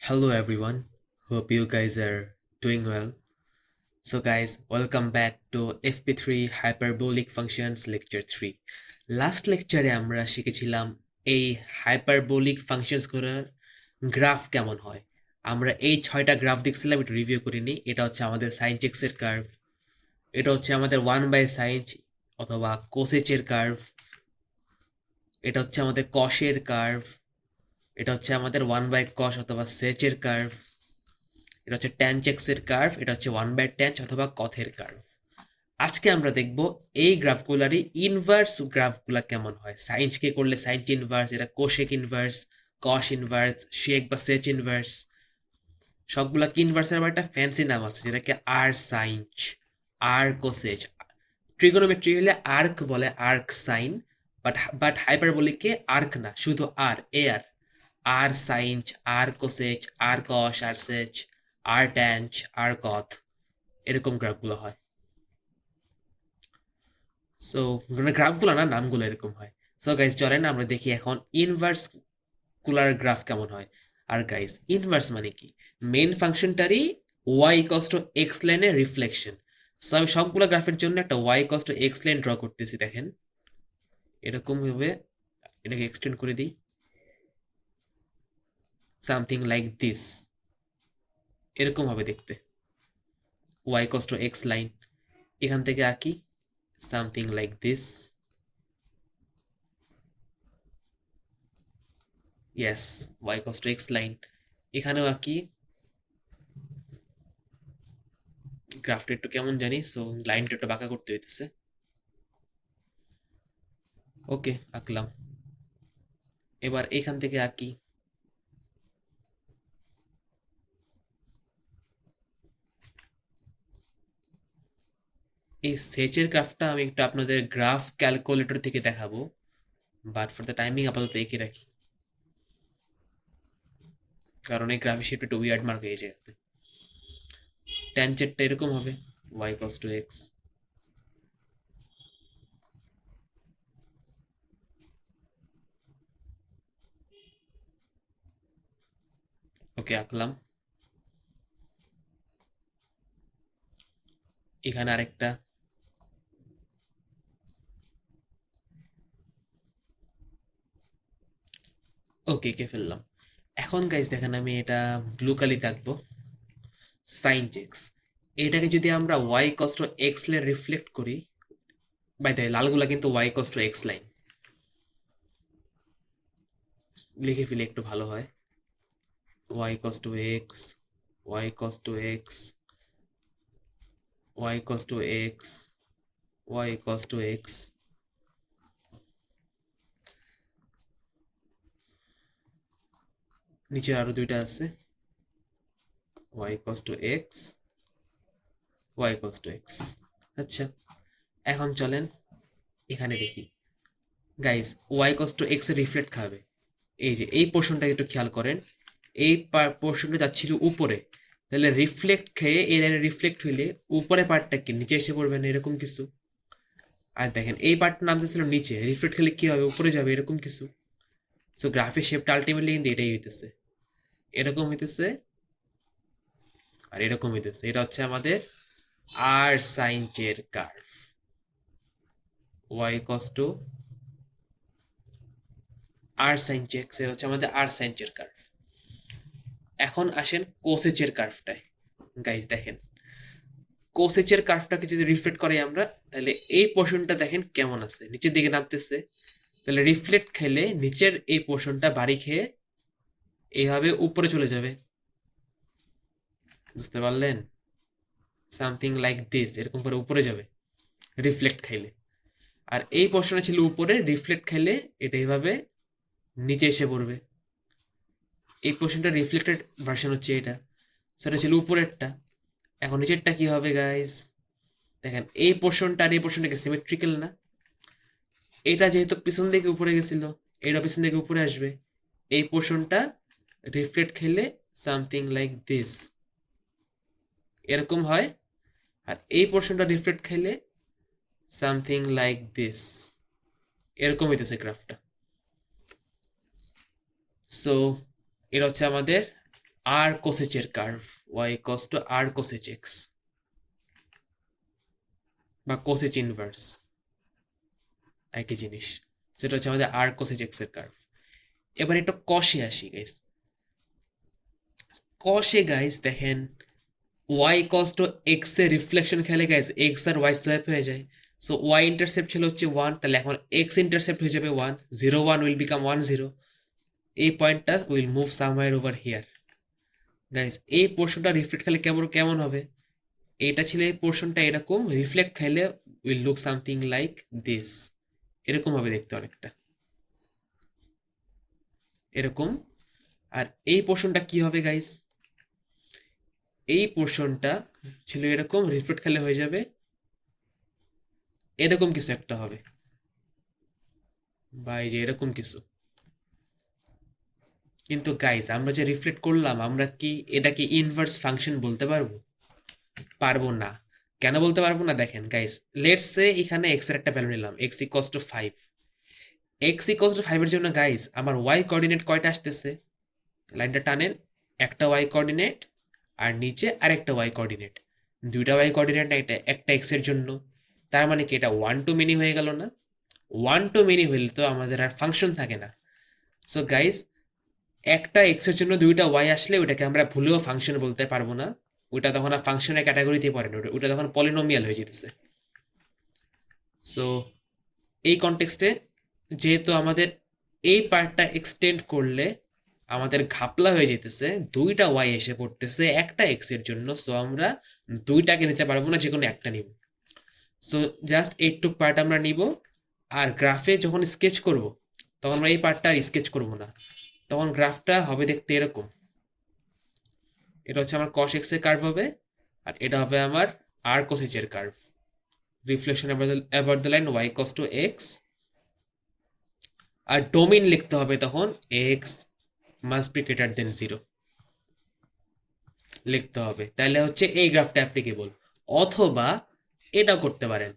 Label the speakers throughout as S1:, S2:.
S1: Hello everyone, hope you guys are doing well. So guys, welcome back to FP3 Hyperbolic Functions Lecture 3. Last লেকচারে আমরা শিখেছিলাম এই hyperbolic functions করার graph কেমন হয়। আমরা এই 6টা গ্রাফ দেখছিলাম, একটু রিভিউ করে নিই। এটা হচ্ছে আমাদের সাইন এক্সের কার্ভ, এটা হচ্ছে আমাদের 1/sin অথবা কোসেচের কার্ভ, এটা হচ্ছে আমাদের কসের কার্ভ, এটা হচ্ছে আমাদের 1/cos অথবা সেচের কার্ভ, এটা হচ্ছে ট্যানচেক্স এর কার্ভ, এটা হচ্ছে 1/tan অথবা কথের কার্ভ। আজকে আমরা দেখব এই গ্রাফগুলারই ইনভার্স গ্রাফগুলা কেমন হয়। সাইনকে করলে সাইন ইনভার্স, এটা cosec inverse, cos inverse, shake বা সেচ ইনভার্স, সবগুলা কি ইনভার্সের আবার একটা ফ্যান্সি নাম আছে যেটাকে আর সাইনচ, আর কোসেচ। ট্রিগোনোমেট্রি হলে আর্ক বলে, আর্ক সাইন, বাট হাইপারবোলিককে আর্ক না, শুধু আর, এ আর, আর সাইনচ, আর কোসেচ, আর কস, আর সেচ, আর ট্যানচ, আর কথ, এরকম গ্রাফগুলো হয়। সো গ্রাফগুলো না, নামগুলো এরকম হয়। সো গাইজ চলেন আমরা দেখি এখন ইনভার্স গুলার গ্রাফ কেমন হয়। আর গাইজ ইনভার্স মানে কি? মেইন ফাংশনটারই ওয়াই ইকস টু এক্স লাইনের রিফ্লেকশন। সো আমি সবগুলো গ্রাফের জন্য একটা y equals to x line draw করতেছি। দেখেন এরকম ভাবে এটাকে এক্সটেন্ড করে দিই, সামথিং লাইক দিস, এরকম হবে দেখতে। Y equals to x line এখান থেকে আঁকি, something like this. Yes, Y equals to x line এখানেও আঁকি। গ্রাফটা একটু কেমন জানি, সো লাইনটা একটু বাঁকা করতে হইতেছে। ওকে, আঁকলাম। এবার এখান থেকে আঁকি। এই সেচের গ্রাফটা আমি একটু আপনাদের গ্রাফ ক্যালকুলেটর থেকে দেখাবো, বাট ফর দ্য টাইমিং আপাতত এঁকে রাখি, কারণ এই গ্রাফের শেপ একটু উইয়ার্ড মার্ক হয়ে যায়। ট্যানজেন্টটা এরকম হবে, y ইকুয়ালস টু x। ওকে, আঁকলাম। এখানে আরেকটা। ওকে, এঁকে ফেললাম। এখন গাইজ দেখেন আমি এটা ব্লু কালিতে আঁকবো, সাইন এক্স। এটাকে যদি আমরা y equals to x line reflect করি, বাই দ্য লালগুলা কিন্তু y equals to x line, লিখে ফেলে একটু ভালো হয়। y equals to x, y equals to x, y equals to x, y equals to x। নিচে আরো দুইটা আছে, y equals to x, y equals to x। আচ্ছা, এখন চলেন এখানে দেখি। Guys y equals to x এর রিফ্লেক্ট খাবে, এই যে এই পোর্শনটা একটু খেয়াল করেন, এই পোর্শনটা যাচ্ছিল উপরে, তাহলে রিফ্লেক্ট খেয়ে এই লাইনে রিফ্লেক্ট হইলে উপরে পার্টটা কি নিচে এসে পড়বে না, এরকম কিছু। আর দেখেন এই পার্টটা নামতেছিল নিচে, রিফ্লেক্ট খেলে কি হবে, উপরে যাবে, এরকম কিছু। সো গ্রাফের শেপটা আলটিমেটলি কিন্তু এটাই হইতেছে, এরকম হইতেছে আর এরকম হইতেছে। এটা হচ্ছে আমাদের আর সাইন এর কার্ভ, y cos টু আর সাইন এক্স, এর হচ্ছে আমাদের আর সাইন এর কার্ভ। এখন আসেন কোসেচের কার্ভটায়। গাইজ দেখেন কোসেচের কার্ভটাকে যদি রিফ্লেক্ট করি আমরা, তাহলে এই পোর্শনটা দেখেন কেমন আছে, নিচের দিকে নামতেছে। তাহলে রিফ্লেক্ট খেলে নিচের এই পোর্শনটা বাড়ি খেয়ে এইভাবে উপরে চলে যাবে, বুঝতে পারলেন? সামথিং লাইক দিস, এরকম করে উপরে যাবে রিফ্লেক্ট খাইলে। আর এই পোর্শনটা ছিল উপরে, রিফ্লেক্ট খাইলে এটা এইভাবে নিচে এসে পড়বে। এই পোর্শনটা রিফ্লেক্টেড ভার্সন হচ্ছে এটা, সেটা ছিল উপরেরটা। এখন নিচেরটা কি হবে গাইস? দেখেন এই পোর্শনটা আর এই পোর্শনটাকে সিমেট্রিক্যাল না, এটা যেহেতু পিছন দিকে উপরে গেছিল, এটা পিছন দিকে উপরে আসবে। এই পোর্শনটা রিফ্লেক্ট খেলে সামথিং লাইক দিস, এরকম হয়। আর এই পোর্শনটা রিফ্লেক্ট খেলে সামথিং লাইক দিস, এরকম হইতেছে গ্রাফটা। সো এটা হচ্ছে আমাদের আর কোসেচের curve, y equals to arc cosec x বা কোসেচ ইনভার্স, একই জিনিস। সেটা হচ্ছে আমাদের আর কোসেচ এক্স এর কার্ভ। এবার একটু কষে আসি গাইস। কষে গাইস দেখেন ওয়াই ইকুয়ালস টু এক্স এর রিফ্লেকশন খেলে গাইস এক্স আর ওয়াই সোয়াপ হয়ে যায়। সো ওয়াই ইন্টারসেপ্ট ছিল হচ্ছে 1, তাহলে এখন এক্স ইন্টারসেপ্ট হয়ে যাবে 1, 0 1 উইল বিকাম 1 0। এই পয়েন্টটা will move সামহার over here. Guys এই পোর্শনটা রিফ্লেক্ট খেলে কেমন কেমন হবে? এটা ছিল এই পোর্শনটা, এরকম রিফ্লেক্ট খেলে will look something like this. এরকম হবে দেখতে অনেকটা, এরকম। আর এই পোর্শনটা কি হবে গাইস? এই পোর্শনটা ছিল এরকম, রিফ্লেক্ট খেলে হয়ে যাবে এরকম কিছু একটা হবে, বা এই যে এরকম কিছু। কিন্তু গাইস আমরা যে রিফ্লেক্ট করলাম, আমরা কি এটাকে ইনভার্স ফাংশন বলতে পারবো? পারবো না। কেন বলতে পারবো না? দেখেন গাইস, লেটস সে এখানে এক্স এর একটা ভ্যালু নিলাম, x equals to 5। X equals to 5 এর জন্য গাইস আমার ওয়াই কোঅর্ডিনেট কয়টা আসতেছে? লাইনটা টানেন, একটা ওয়াই কোঅর্ডিনেট আর নিচে আরেকটা ওয়াই কোঅর্ডিনেট। দুইটা ওয়াই কোঅর্ডিনেট না, এটা একটা এক্স এর জন্য। তার মানে কি এটা 1 টু মেনি হয়ে গেল না? 1 টু মেনি হইলে তো আমাদের আর ফাংশন থাকে না। সো গাইস একটা এক্স এর জন্য দুইটা ওয়াই আসলে ওটাকে আমরা ভুলেও ফাংশন বলতে পারবো না। ওটা তখন আর ফাংশনের ক্যাটাগরিতে পড়ে না, ওটা তখন পলিনোমিয়াল হয়ে যেতেছে। সো এই কনটেক্সটে যেহেতু আমাদের এই পার্টটা এক্সটেন্ড করলে আমাদের ঘাপলা হয়ে যেতেছে, দুইটা ওয়াই এসে পড়তেছে একটা এক্স এর জন্য। সো আমরা দুইটাকে নিতে পারবো না, যে কোনো একটা নিব। সো জাস্ট এইটুক পার্ট আমরা নিব। আর গ্রাফে যখন স্কেচ করব তখন আমরা এই পার্টটা আর স্কেচ করব না, তখন গ্রাফটা হবে দেখতে এরকম। এটা হচ্ছে আমার cos x এর কার্ভ হবে, আর এটা হবে আমার r cos h এর curve. Reflection about the line y cos to x, আর ডোমেইন লিখতে হবে তখন x must be greater than 0 লিখতে হবে, তাহলে হচ্ছে এই গ্রাফটা অ্যাপ্লিকেবল। অথবা এটাও করতে পারেন,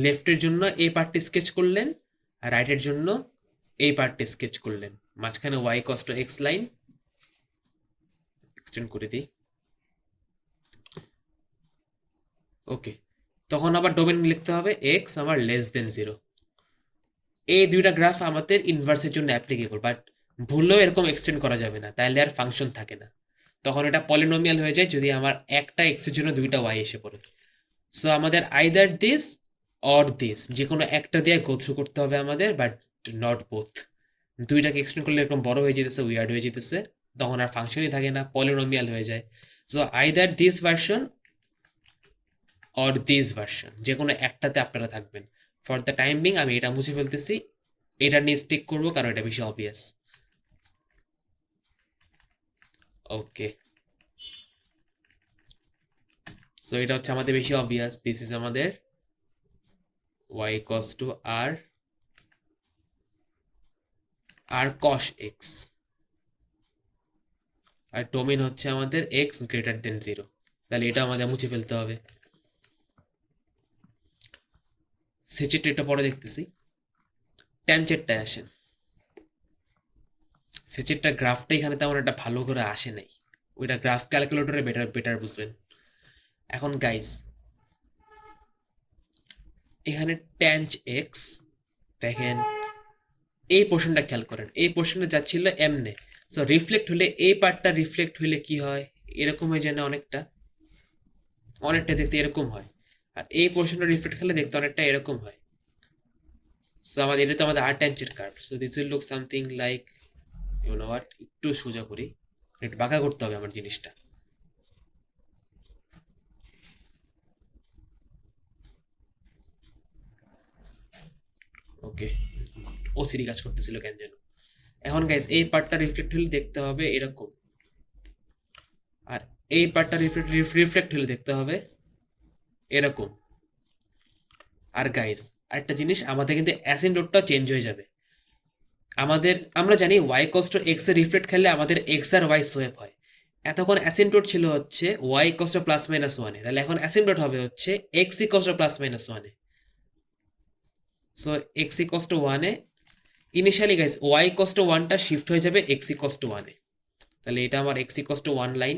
S1: লেফটের জন্য এই পার্টটি স্কেচ করলেন আর রাইটের জন্য এই পার্টটি স্কেচ করলেন, মাঝখানে y cos to x line extend করে দিই। ওকে, তখন আবার ডোমেন লিখতে হবে এক্স আমার লেস দেন 0। এই দুইটা গ্রাফ আমাদের ইনভার্সের জন্য অ্যাপ্লিকেবল, বাট ভুললেও এরকম এক্সটেন্ড করা যাবে না, তাহলে আর ফাংশন থাকে না। তখন এটা পলিনোমিয়াল হয়ে যায় যদি আমার একটা এক্স এর জন্য দুইটা ওয়াই এসে পড়ে। সো আমাদের আইদার দিস অর দিস, যে কোনো একটা দিয়ে গো থ্রু করতে হবে আমাদের, বাট নট বোথ। দুইটাকে এক্সটেন্ড করলে এরকম বড় হয়ে যেতেছে, উইয়ার্ড হয়ে যেতেছে, তখন আর ফাংশনই থাকে না, পলিনোমিয়াল হয়ে যায়। So either this version or this version, যে কোনো একটাতে আপনারা থাকবেন। ফর দ্য টাইম বিং আমি এটা মুছে ফেলতেছি, এটা নিয়ে স্টিক করবো কারণ এটা বেশি অবভিয়াস। ওকে, সো এটা হচ্ছে আমাদের বেশি অবভিয়াস। দিস ইজ আমাদের y cos to r, r cos x, আর ডোমেন হচ্ছে আমাদের x গ্রেটার দেন 0। তাহলে এটা আমাদের মুছে ফেলতে হবে। সেচেরটা এটা পরে দেখতেছি, ট্যানজেন্টটায় আসেন। সেচেরটা গ্রাফটা এখানে তেমন একটা ভালো করে আসে নাই, ওইটা গ্রাফ ক্যালকুলেটরে বেটার বেটার বুঝবেন। এখন গাইজ এখানে ট্যানজ এক্স, দেখেন এই পোর্শনটা খেয়াল করেন, এই পোর্শনটা যাচ্ছিল এমনে। সো রিফ্লেক্ট হলে এই পার্টটা রিফ্লেক্ট হলে কি হয়? এরকম হয়ে যায় না? অনেকটা অনেকটা দেখতে এরকম হয়। আর এই পোর্শনটা রিফ্লেক্ট খেলে দেখতে অনেকটা এরকম হয়। সো আমাদের এটা তো আমাদের arc tangent curve. So this will look something like, you know what, একটু সোজা করি, একটু বাঁকা করতে হবে আমার জিনিসটা। ওকে, ওসিডি কাজ করতেছিল কেন যেন। এখন গাইস এই পার্টটা রিফ্লেক্ট হলে দেখতে হবে এরকম, আর এই পার্টটা রিফ্লেক্ট হলে দেখতে হবে এরকম। আর গাইস আরেকটা জিনিস, আমাদের কিন্তু অ্যাসিম্পটোটটা চেঞ্জ হয়ে যাবে। আমরা জানি y cos টু x এর রিফ্লেক্ট খেললে আমাদের x আর y সোয়াপ হয়। এতক্ষণ অ্যাসিম্পটোট ছিল হচ্ছে y cos to plus minus 1 এ, তাহলে এখন অ্যাসিম্পটোট হবে হচ্ছে x cos to plus minus 1 এ। সো x cos টু 1 এ initially guys y cos to 1 টা শিফট হয়ে যাবে x cos টু 1 এ। তাহলে এটা আমার x equals to 1 line,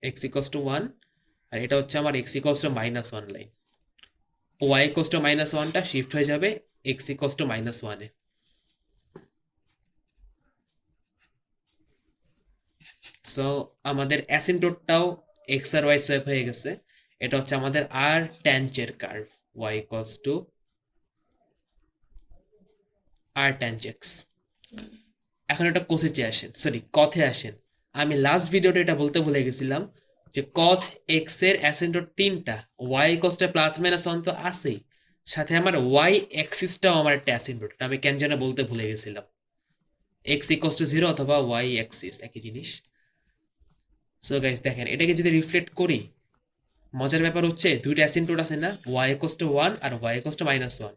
S1: x equals to 1, আর এটা হচ্ছে আমার x equals to -1 line. y equals to -1টা শিফট হয়ে যাবে x ইকুয়ালস টু -1 এ। সো আমাদের অ্যাসিম্পটোটটাও x আর y সোয়াপ হয়ে গেছে। এটা হচ্ছে আমাদের আর ট্যানজের curve, y equals to arc tan x। এখন এটা কোসেচে আসেন, সরি কথে আসেন। আমি লাস্ট ভিডিওতে এটা বলতে ভুলে গেছিলাম যে কথ এক্স এর অ্যাসিম্পটোট 3টা, y ইকুয়ালস টু +-1 তো আছেই, সাথে আমার y অ্যাক্সিসটাও আমার একটা অ্যাসিম্পটোট, আমি কেন যেন বলতে ভুলে গেছিলাম। x ইকুয়ালস টু 0 অথবা y অ্যাক্সিস একই জিনিস। সো গাইস দেখেন, এটাকে যদি রিফ্লেক্ট করি, মজার ব্যাপার হচ্ছে দুইটা অ্যাসিম্পটোট আছে না, y ইকুয়ালস টু 1 আর y equals to -1।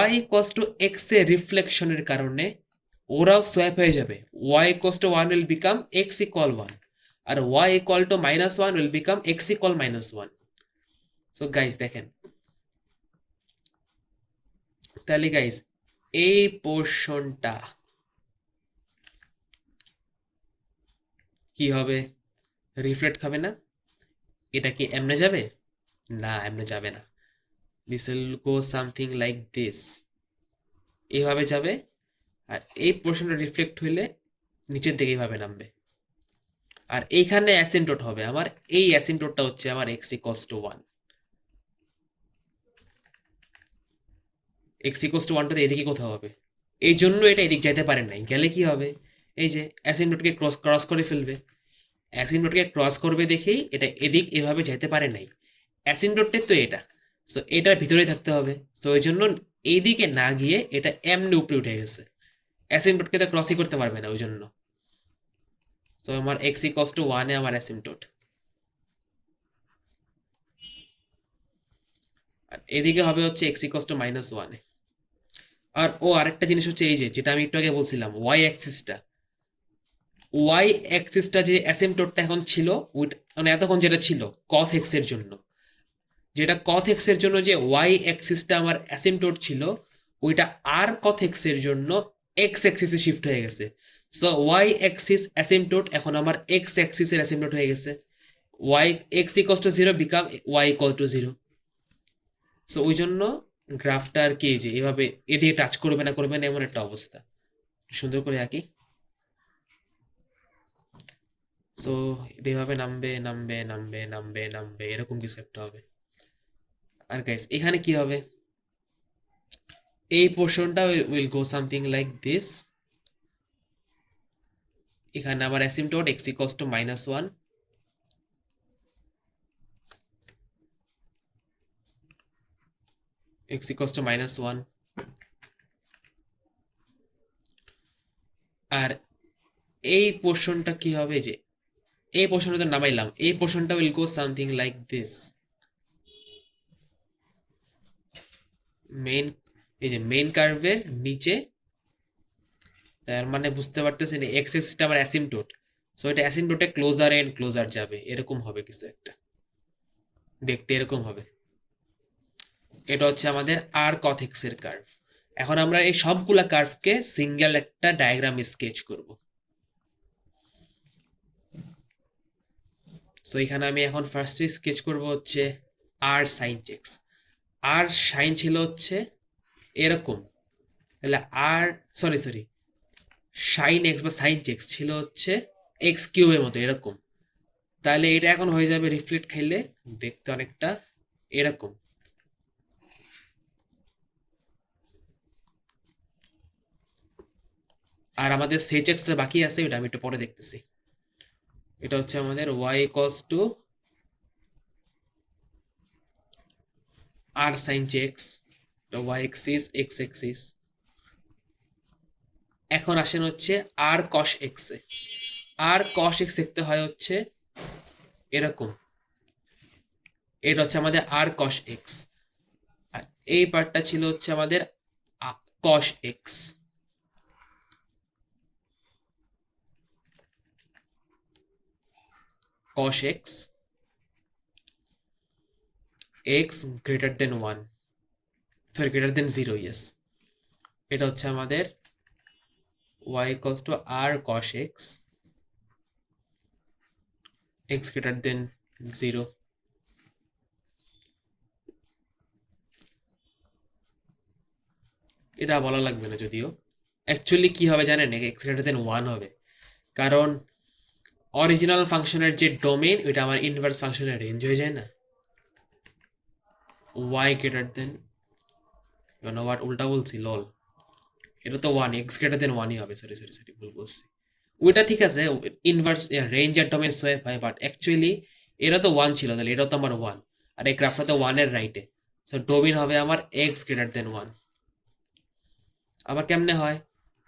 S1: y equals to x এর রিফ্লেকশনের কারণে ওরাও সোয়াপ হয়ে যাবে। y equals to 1 will become x equal 1, আর y equal to -1 will become x equal -1। So guys দেখেন, তাহলে গাইস এই পোর্শনটা কি হবে? রিফ্লেক্ট হবে না। এটা কি এমনে যাবে? না, এমনে যাবে না। This will go something like this, এইভাবে যাবে। আর এই পোর্শনটা রিফ্লেক্ট হইলে নিচের দিকে এইভাবে নামবে। আর এইখানে অ্যাসিম্পটোট হবে আমার, এই অ্যাসিম্পটোটটা হচ্ছে আমার x equals to 1। x equals to 1 টা এদিকে কোথাও হবে, এই জন্য এটা এদিক যেতে পারে নাই। গেলে কি হবে? এই যে অ্যাসিম্পটোটকে ক্রস করে ফেলবে, অ্যাসিম্পটোটকে ক্রস করবে দেখেই এটা এদিক এভাবে যেতে পারে নাই। অ্যাসিম্পটোটটা তো এটা, সো এটার ভিতরেই থাকতে হবে। সো এই জন্য এইদিকে না গিয়ে এটা এমনি উপরে উঠে গেছে, অ্যাসিম্পটোটকে তো ক্রসই করতে পারবে না ওই জন্য। সো আমার x ইকুয়ালস টু 1 এ আমার অ্যাসিম্পটোট, আর এদিকে হবে হচ্ছে x ইকুয়ালস টু -1 এ। আর আরেকটা জিনিস হচ্ছে এই যে যেটা আমি একটু আগে বলছিলাম, y অ্যাক্সিসটা, ওয়াই অ্যাক্সিসটা যে অ্যাসিম্পটোটটা এখন ছিল, মানে এতক্ষণ যেটা ছিল কথ এক্স এর জন্য, যেটা কথ এক্স এর জন্য যে ওয়াই অ্যাক্সিসটা আমার অ্যাসিম্পটোট ছিল, ওইটা আর কথ এক্স এর জন্য এক্স অ্যাক্সিসে শিফট হয়ে গেছে। সো ওয়াই অ্যাক্সিস অ্যাসিম্পটোট এখন আমার এক্স অ্যাক্সিসের অ্যাসিম্পটোট হয়ে গেছে। Y X equal to 0 become Y equal to 0। So ওই জন্য গ্রাফটা আর কি যে এভাবে এদিকে টাচ করবে না করবে না এমন একটা অবস্থা। সুন্দর করে আঁকি। সো এভাবে নামবে নামবে নামবে নামবে নামবে, এরকম কিছু একটা হবে। আর গাইস এখানে কি হবে? এই পোর্শনটা will go something like this. এখানে আমার অ্যাসিম্পটোট x equals to -1, x equals to -1। আর এই পোর্শনটা কি হবে? যে এই পোর্শনটা তো নামাইলাম, এই পোর্শনটা will go something like this. Main, এই যে মেইন কার্ভের নিচে, তার মানে বুঝতে পারতেছেন এক্স এক্সিসটা আমার অ্যাসিম্পটোট, সো এটা অ্যাসিম্পটোটে ক্লোজার এন্ড ক্লোজার যাবে, এরকম হবে কিছু একটা, দেখতে এরকম হবে। এটা হচ্ছে আমাদের আর কথ এক্স এর কার্ভ। এখন আমরা এই সবগুলা কার্ভকে সিঙ্গেল একটা ডায়াগ্রাম স্কেচ করব। সো এখানে আমি এখন ফার্স্টে স্কেচ করব হচ্ছে আর সাইন এক্স। আর সাইন ছিল হচ্ছে এরকম, তাহলে আর সরি সরি সাইন এক্স বা সাইন এক্স ছিল হচ্ছে এক্স কিউবের মতো এরকম। তাহলে এটা এখন হয়ে যাবে রিফ্লেক্ট খাইলে দেখতে অনেকটা এরকম। আর আমাদের সেচ এক্সটা বাকি আছে, ওটা আমি একটু পরে দেখতেছি। এটা হচ্ছে আমাদের y ইকুয়ালস টু আর sine X, y axis X axis. এখন আসেন হচ্ছে আর কস এক্স এ। আর কস এক্স দেখতে হয় হচ্ছে এরকম, এটা হচ্ছে আমাদের আর কস এক্স। আর এই পার্টটা ছিল হচ্ছে আমাদের cos x. Cos x, x greater than 1, sorry greater than 0, yes. এটা হচ্ছে আমাদের y equals to r cos x greater than 0. এটা বলা লাগবে না যদিও। অ্যাকচুয়ালি কি হবে জানেন, x greater than 1 হবে, কারণ অরিজিনাল ফাংশনের যে ডোমেইন ওইটা আমার ইনভার্স ফাংশনের রেঞ্জ হয়ে যায় না। y greater than, হোয়াট উল্টা বলছি, লল। এটা তো 1, x greater than 1ই হবে, সরি সরি সরি, ভুল বলছি। ওইটা ঠিক আছে, ইনভার্স রেঞ্জ আর ডোমেইন সোয়াপ হয়, বাট অ্যাকচুয়ালি এটা তো 1 ছিল, তাহলে এটাও তো আমার 1, আর এই গ্রাফটা তো 1 এর রাইটে, সো ডোমেইন হবে আমার x greater than 1। আবার কেমনে হয়,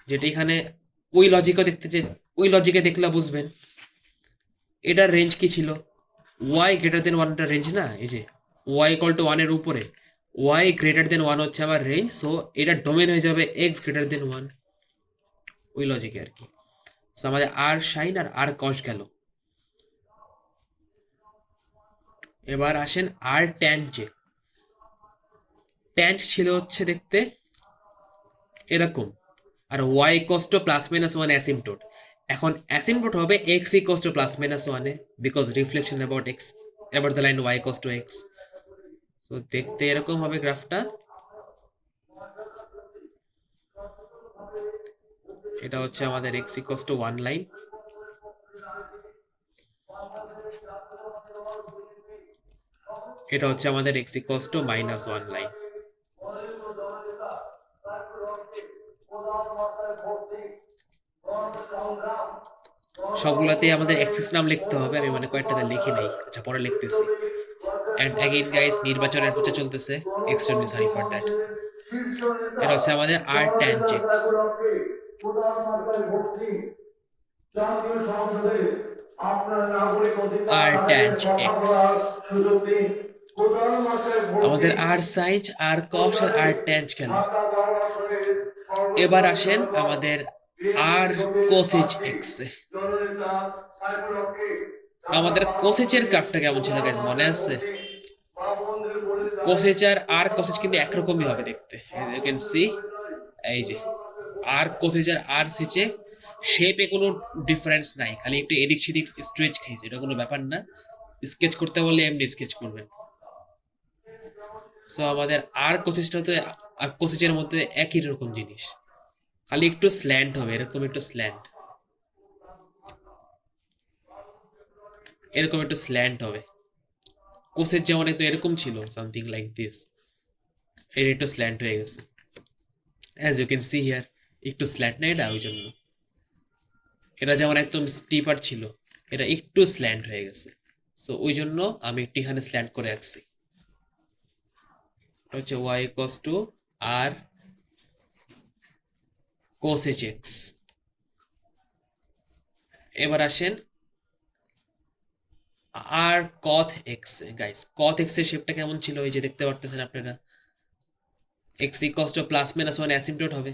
S1: যেটা এখানে ওই লজিকও দেখতে, যে ওই লজিকে দেখলে বুঝবেন এটার রেঞ্জ কি ছিল, y গ্রেটার দেন 1 টা রেঞ্জ না, এই যে y ইকুয়াল টু 1 এর উপরে y গ্রেটার দেন 1 হচ্ছে আমার রেঞ্জ, সো এটা ডোমেন হয়ে যাবে x গ্রেটার দেন 1, ওই লজিকে আর কি। সো আমাদের r সাইন আর r কস গেল। এবার আসেন r ট্যান যে, ট্যান ছিল হচ্ছে দেখতে এরকম, আর y equals to plus minus 1 অ্যাসিম্পটোট। এখন অ্যাসিম্পটোট হবে x equals to plus minus 1 A, because reflection about x, about the line y equals to x। So দেখতে এরকম হবে গ্রাফটা। এটা হচ্ছে আমাদের x ইকুয়ালস টু 1 লাইন, এটা হচ্ছে আমাদের x equals to minus 1 line. সবগুলোতে আমাদের অ্যাক্সিস নাম লিখতে হবে, আমি মানে কয়েকটাতে লিখি নাই, আচ্ছা পরে লিখতেছি। এন্ড अगेन গাইস, নির্বাচনের প্রচার চলতেছে, এক্সট্রিমলি সরি ফর দ্যাট। এটা হচ্ছে আমাদের r tan x, r tan x, আমাদের r sin, r cos আর r tan গেল। এবার আসেন আমাদের r cosec x এ। আমাদের cosec এর গ্রাফটা কেমন ছিল গাইস, মনে আছে? cosec আর r cosec কিন্তু একরকমই হবে দেখতে, ইউ ক্যান সি, এই যে r cosec আর r sec, শেপে কোনো ডিফারেন্স নাই, খালি একটু এদিক সেদিক স্ট্রেচ খাইছে, এটা কোনো ব্যাপার না। স্কেচ করতে বললে এমনি স্কেচ করবেন। সো আমাদের আর কোসেসটা তো আর কোসেসের মধ্যে একই রকম জিনিস, খালি একটু স্ল্যান্ট হবে, এরকম একটু স্ল্যান্ট, এরকম একটু স্ল্যান্ট হবে। কোসেস যেমন একটু এরকম ছিল, সামথিং লাইক দিস, এর একটু স্ল্যান্ট হয়ে গেছে, as you can see here, একটু স্ল্যান্ট না এটা, ওই জন্য। এটা যেমন একদম স্টিপার ছিল, এটা একটু স্ল্যান্ট হয়ে গেছে, সো ওই জন্য আমি একটু এখানে স্ল্যান্ট করে রাখছি। এটা হচ্ছে y equals two r cosec x। এবার আসেন আর cot x, guys cot x এর শেপটা কেমন ছিল, এই যে দেখতে পারতেছেন আপনারা, x equals to plus minus 1 asymptote হবে,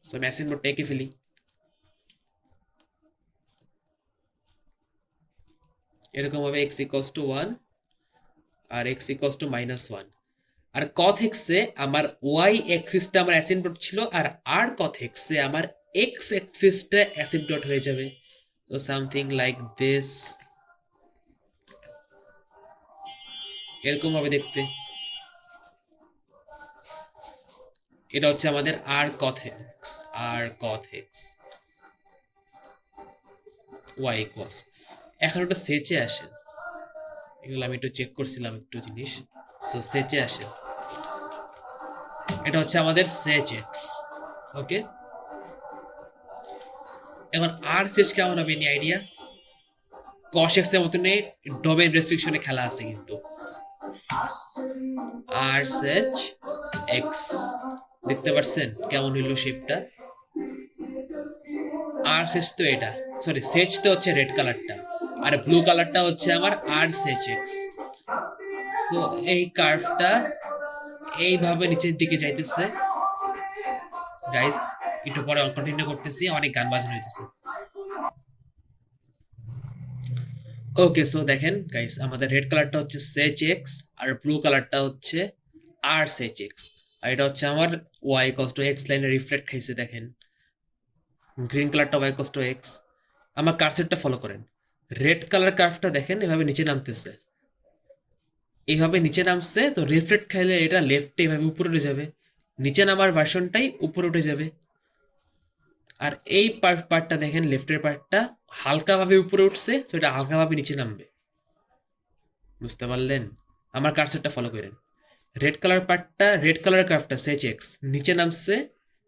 S1: সো আমি অ্যাসিম্পটোটটা এঁকে ফেলি। এরকম হবে x ইকুয়ালস টু 1 আর x ইকুয়ালস টু মাইনাস 1। আর cot x এ আমার y অ্যাক্সিসটা আমার অ্যাসিম্পটোট ছিল, আর r cot x এ আমার x অ্যাক্সিসটা অ্যাসিম্পটোট হয়ে যাবে, সো সামথিং লাইক দিস, এরকম হবে দেখতে। এটা হচ্ছে আমাদের r cot x, r cot x y equals. এখন ওটা সেচে আসেন, এগুলো আমি একটু চেক করছিলাম একটু জিনিস, সো সেচে আসেন। এটা হচ্ছে আমাদের সেচ এক্স, ওকে। এখন আর সেচ কেমন হবে, এনি আইডিয়া? কস এক্স এর মতন ডোমেইন রেস্ট্রিকশনে খেলা আছে কিন্তু। আর সেচ এক্স, দেখতে পাচ্ছেন কেমন হইলো শেপটা? আর সেচ তো এটা, সরি সেচ তো হচ্ছে রেড কালারটা, আর ব্লু কালারটা হচ্ছে আমার আর সেচ এক্স। সো এই কার্ভটা এইভাবে নিচের দিকে যাইতেছে গাইস, একটু পরে কন্টিনিউ করতেছি, অনেক গান বাজানো হইতেছে। ওকে, সো দেখেন গাইস, আমাদের রেড কালারটা হচ্ছে সেচ এক্স, আর ব্লু কালারটা হচ্ছে আর সেচ এক্স, আর এটা হচ্ছে আমার ওয়াই ইকুয়ালস টু এক্স লাইনে রিফ্লেক্ট খাইছে দেখেন। গ্রিন কালারটা ওয়াই ইকুয়ালস টু এক্স। আমার কার্সরটা ফলো করেন, রেড কালার কার্ভটা দেখেন এভাবে নিচে নামতেছে, এইভাবে নিচে নামছে, তো রিফ্লেক্ট খাইলে এটা লেফটে এভাবে উপরে উঠে যাবে, নিচে নামার ভার্সনটাই উপরে উঠে যাবে। আর এই পার্টটা দেখেন, লেফটের পার্টটা হালকাভাবে উপরে উঠছে, তো এটা হালকাভাবে নিচে নামবে। বুঝতে পারলেন? আমার কার্সরটা ফলো করেন, রেড কালার পার্টটা, রেড কালার কার্ভটা সেচ এক্স নিচে নামছে,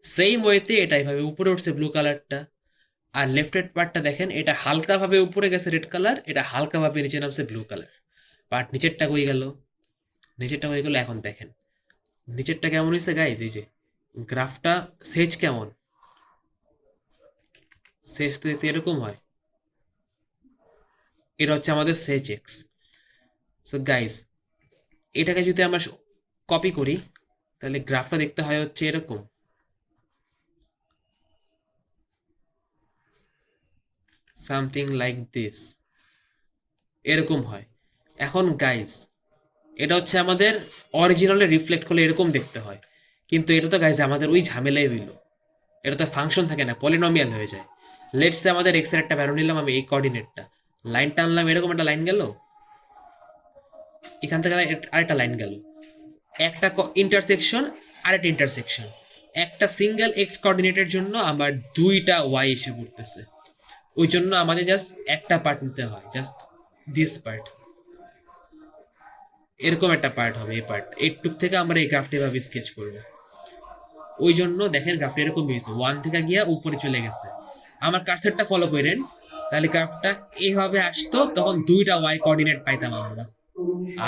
S1: সেম ওয়েতে এটা এভাবে উপরে উঠছে ব্লু কালারটা। আর লেফটের পার্টটা দেখেন, এটা হালকাভাবে উপরে গেছে রেড কালার, এটা হালকাভাবে নিচে নামছে ব্লু কালার। পার্ট নিচেরটা হয়ে গেল, নিচেরটা হয়ে গেল। এখন দেখেন নিচেরটা কেমন হয়েছে গাইজ, এই যে গ্রাফটা সেচ কেমন, সেচ তো দেখতে এরকম হয়। এটা হচ্ছে আমাদের সেচ এক্স। সো গাইজ, এটাকে যদি আমরা কপি করি, তাহলে গ্রাফটা দেখতে হয় হচ্ছে এরকম, সামথিং লাইক দিস, এরকম হয়। এখন গাইজ, এটা হচ্ছে আমাদের অরিজিনালে রিফ্লেক্ট করলে এরকম দেখতে হয়, কিন্তু এটা তো গাইজ আমাদের ওই ঝামেলাই হইলো, এটা তো ফাংশন থাকে না, পলিনমিয়াল হয়ে যায়। লেটস সে আমাদের এক্স এর একটা ভ্যালু নিলাম আমি, এই কোঅর্ডিনেটটা, লাইন টানলাম, এরকম একটা লাইন গেল, এখান থেকে আরেকটা লাইন গেল, একটা ইন্টারসেকশন, আরেকটা ইন্টারসেকশন, একটা সিঙ্গেল এক্স কোঅর্ডিনেটের জন্য আমার দুইটা ওয়াই এসে পড়তেছে। ওই জন্য আমাদের জাস্ট একটা পার্ট নিতে হয়, জাস্ট দিস পার্ট, এরকম একটা পার্ট হবে। এই পার্ট, এইটুক থেকে আমরা এই গ্রাফটা এভাবে স্কেচ করবো। ওই জন্য দেখেন গ্রাফটা এরকম হয়েছে, ওয়ান থেকে গিয়া উপরে চলে গেছে। আমার কার্সারটা ফলো করেন, তাহলে গ্রাফটা এইভাবে আসতো, তখন দুইটা ওয়াই কোঅর্ডিনেট পাইতাম আমরা।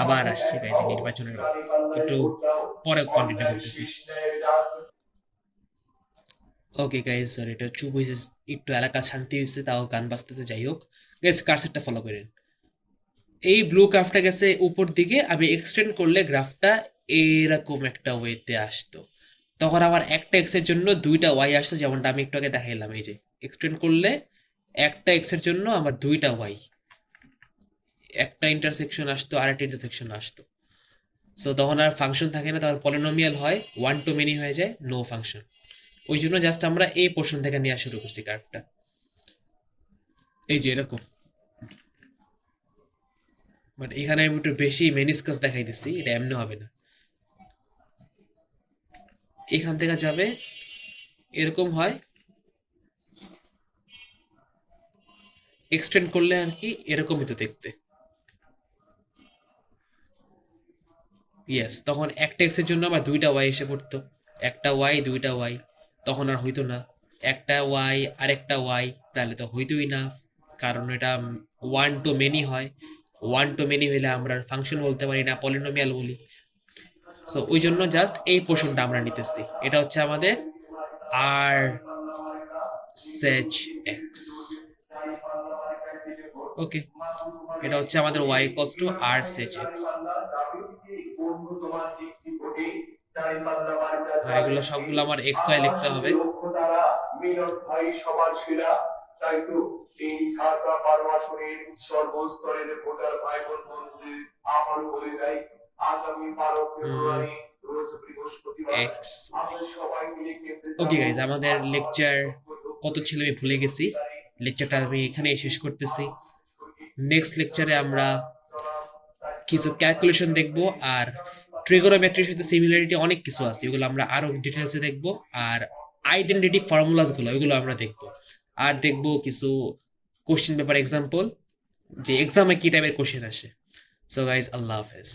S1: আবার আসছে গাইছে নির্বাচনের বার, একটু পরে কন্টিনিউ করতেছি। ওকে গাইজ, সরি, এটা চুপ হয়েছে, একটু এলাকা শান্তি হয়েছে, তাও গান বাজতেছে, যাই হোক। গাইজ কার্সারটা ফলো করেন, এই ব্লু গ্রাফটা গেছে উপর দিকে, আমি এক্সটেন্ড করলে গ্রাফটা এরকম একটা ওয়েতে আসতো, তখন আমার একটা এক্স এর জন্য দুইটা ওয়াই আসতো, যেমনটা আমি একটু আগে দেখাইলাম। এই যে এক্সটেন্ড করলে একটা এক্স এর জন্য আমার দুইটা ওয়াই, একটা ইন্টারসেকশন আসতো, আরেকটা ইন্টারসেকশন আসতো। সো তখন আর ফাংশন থাকে না, তখন পলিনোমিয়াল হয়, ওয়ান টু মেনি হয়ে যায়, নো ফাংশন। ওই জন্য জাস্ট আমরা এই পোর্শন থেকে নেওয়া শুরু করছি কার্ভটা, এই যে এরকম। বাট এখানে আমি একটু বেশি মেনিসকাস দেখাই দিচ্ছি, এটা এমনি হবে না। এখান থেকে যাবে, এরকম হয়, এক্সটেন্ড করলে আর কি এরকমই তো দেখতে। ইয়েস, তখন একটা এক্স এর জন্য আবার দুইটা ওয়াই এসে পড়তো, একটা ওয়াই দুইটা ওয়াই, তখন আর হইতো না। একটা ওয়াই আরেকটা ওয়াই, তাহলে তো হইতোই না, কারণ এটা ওয়ান টু মেনি হয়। ওয়ান টু মেনি হইলে আমরা ফাংশন বলতে পারি না, পলিনোমিয়াল বলি। সো ওই জন্য জাস্ট এই পোর্শনটা আমরা নিতেছি, এটা হচ্ছে আমাদের আর সেচ এক্স। ওকে, এটা হচ্ছে আমাদের y ইকুয়ালস টু আর সেচ এক্স। আর এগুলো সবগুলো আমার এক্স ওয়াই লিখতে হবে। তাই তো এই ঢাকা পারমাশনের সর্বস্তরের ভোটার ভাই বোন বন্ধুদের আবারও বলে যাই, আগামী 12 ফেব্রুয়ারি রোজ বৃহস্পতিবার এক্স। ওকে গাইজ, আমাদের লেকচার কত ছিল আমি ভুলে গেছি, লেকচারটা আমি এখানে শেষ করতেছি। নেক্সট লেকচারে আমরা কিছু ক্যালকুলেশন দেখব, আর ট্রিগোনোমেট্রির সাথে সিমিলারিটি অনেক কিছু আছে, এগুলো আমরা আরো ডিটেলসে দেখব। আর আইডেন্টিটি ফর্মুলাস গুলো, ওইগুলো আমরা দেখব। আর দেখব কিছু কোশ্চেন পেপার এক্সাম্পল, যে এক্সামে কি টাইপের কোশ্চেন আসে। সো গাইজ, আল্লাহ হাফেজ।